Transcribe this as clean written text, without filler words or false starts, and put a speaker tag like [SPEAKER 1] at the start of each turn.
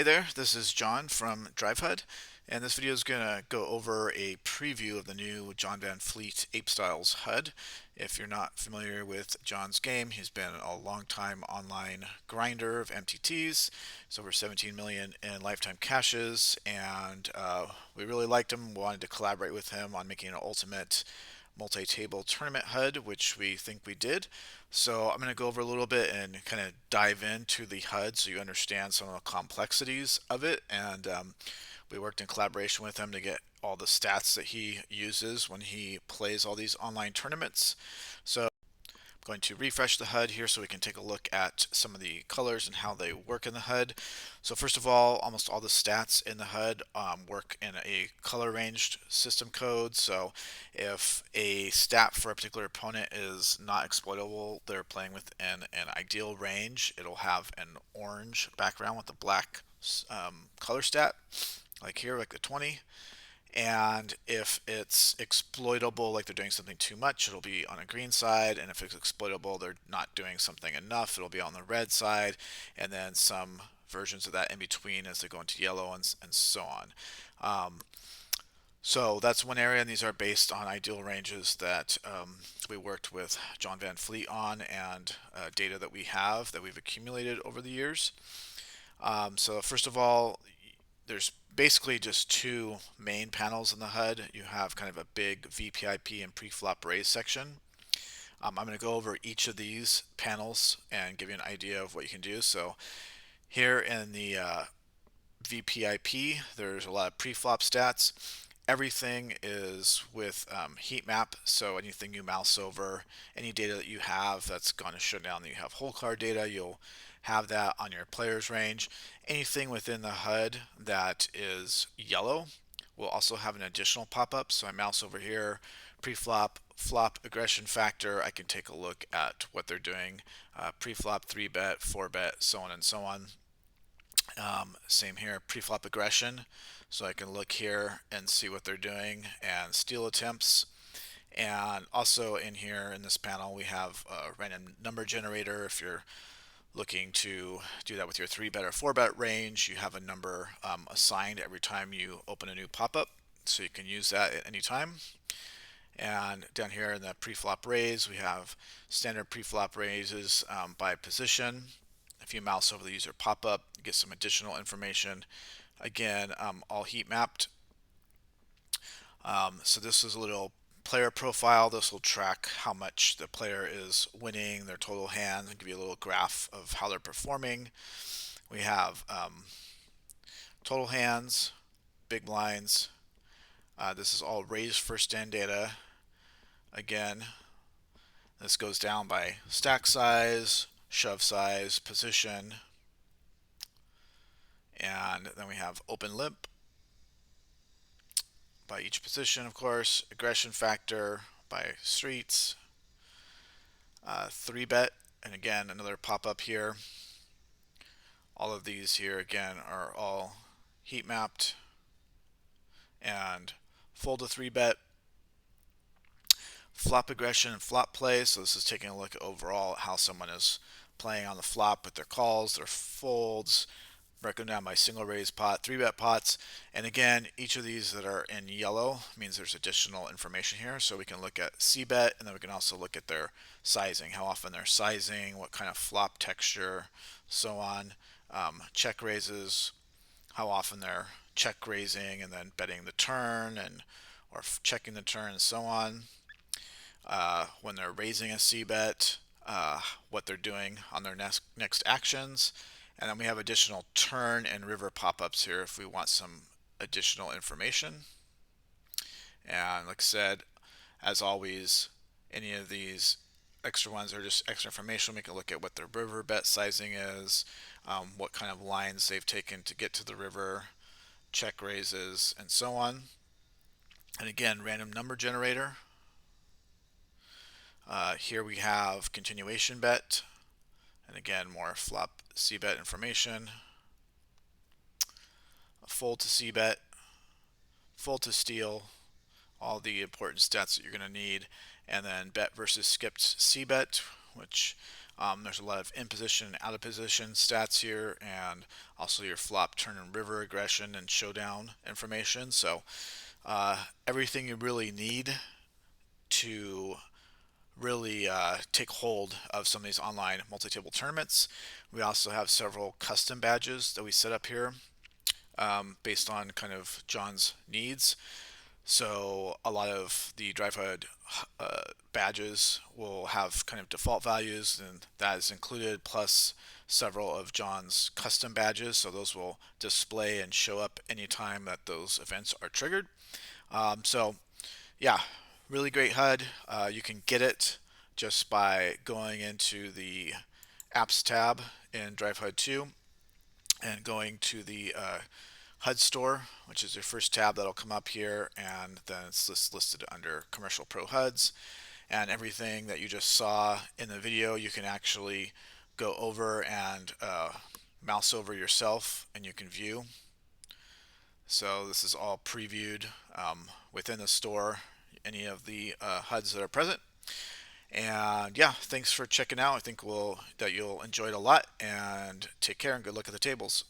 [SPEAKER 1] Hey there, this is John from HUD, and this video is going to go over a preview of the new Jon Van Fleet Apestyles HUD. If you're not familiar with John's game, he's been a long-time online grinder of MTTs. It's over 17 million in lifetime caches, and we really liked him, wanted to collaborate with him on making an ultimate multi-table tournament HUD, which we think we did. So I'm going to go over a little bit and kind of dive into the HUD so you understand some of the complexities of it. And we worked in collaboration with him to get all the stats that he uses when he plays all these online tournaments. So going to refresh the HUD here so we can take a look at some of the colors and how they work in the HUD. So first of all, almost all the stats in the HUD work in a color ranged system code. So if a stat for a particular opponent is not exploitable, they're playing within an ideal range, it'll have an orange background with a black color stat, like here, like the 20. And if it's exploitable, like they're doing something too much, it'll be on a green side. And if it's exploitable, they're not doing something enough, it'll be on the red side. And then some versions of that in between as they go into yellow and so on. So that's one area, and these are based on ideal ranges that we worked with Jon Van Fleet on, and data that we have that we've accumulated over the years. So first of all, there's basically just two main panels in the HUD. You have kind of a big Vpip and Preflop Raise section. I'm going to go over each of these panels and give you an idea of what you can do. So here in the Vpip, there's a lot of preflop stats. Everything is with heat map, so anything you mouse over, any data that you have that's going to shut down that you have whole card data, you'll have that on your player's range. Anything within the HUD that is yellow will also have an additional pop-up. So I mouse over here, pre-flop, flop aggression factor. I can take a look at what they're doing. Pre-flop 3-bet, 4-bet, so on and so on. Same here, pre-flop aggression. So I can look here and see what they're doing and steal attempts. And also in here in this panel we have a random number generator. If you're looking to do that with your 3-bet or 4-bet range, you have a number assigned every time you open a new pop-up, so you can use that at any time. And down here in the preflop raise, we have standard preflop raises by position. If you mouse over the user pop-up, you get some additional information. Again, all heat mapped. So this is a little player profile. This will track how much the player is winning, their total hands, and give you a little graph of how they're performing. We have total hands, big blinds. This is all raised first stand data. Again, this goes down by stack size, shove size, position, and then we have open limp by each position, of course, aggression factor by streets, 3-bet, and again another pop-up here. All of these here again are all heat mapped, and fold to 3-bet, flop aggression and flop play. So this is taking a look at overall how someone is playing on the flop with their calls, their folds, broken down by single raise pot, 3-bet pots. And again, each of these that are in yellow means there's additional information here. So we can look at C-bet, and then we can also look at their sizing, how often they're sizing, what kind of flop texture, so on. Check raises, how often they're check raising and then betting the turn, and or checking the turn, and so on. When they're raising a C-bet, what they're doing on their next actions. And then we have additional turn and river pop-ups here if we want some additional information. And like I said, as always, any of these extra ones are just extra information. We can look at what their river bet sizing is, what kind of lines they've taken to get to the river, check raises, and so on. And again, random number generator. Here we have continuation bet, and again more flop C-bet information, fold to C-bet, fold to steal, all the important stats that you're going to need, and then bet versus skipped C-bet, which There's a lot of in position and out of position stats here, and also your flop, turn, and river aggression and showdown information. So everything you really need to really take hold of some of these online multi-table tournaments. We also have several custom badges that we set up here based on kind of Jon's needs. So a lot of the Drive HUD badges will have kind of default values, and that is included, plus several of Jon's custom badges. So those will display and show up anytime that those events are triggered. So yeah, really great HUD. You can get it just by going into the Apps tab in Drive HUD 2 and going to the HUD store, which is your first tab that'll come up here, and then it's listed under Commercial Pro HUDs. And everything that you just saw in the video, you can actually go over and mouse over yourself, and you can view. So this is all previewed within the store, any of the HUDs that are present. And yeah, thanks for checking out. I think that you'll enjoy it a lot, and take care and good luck at the tables.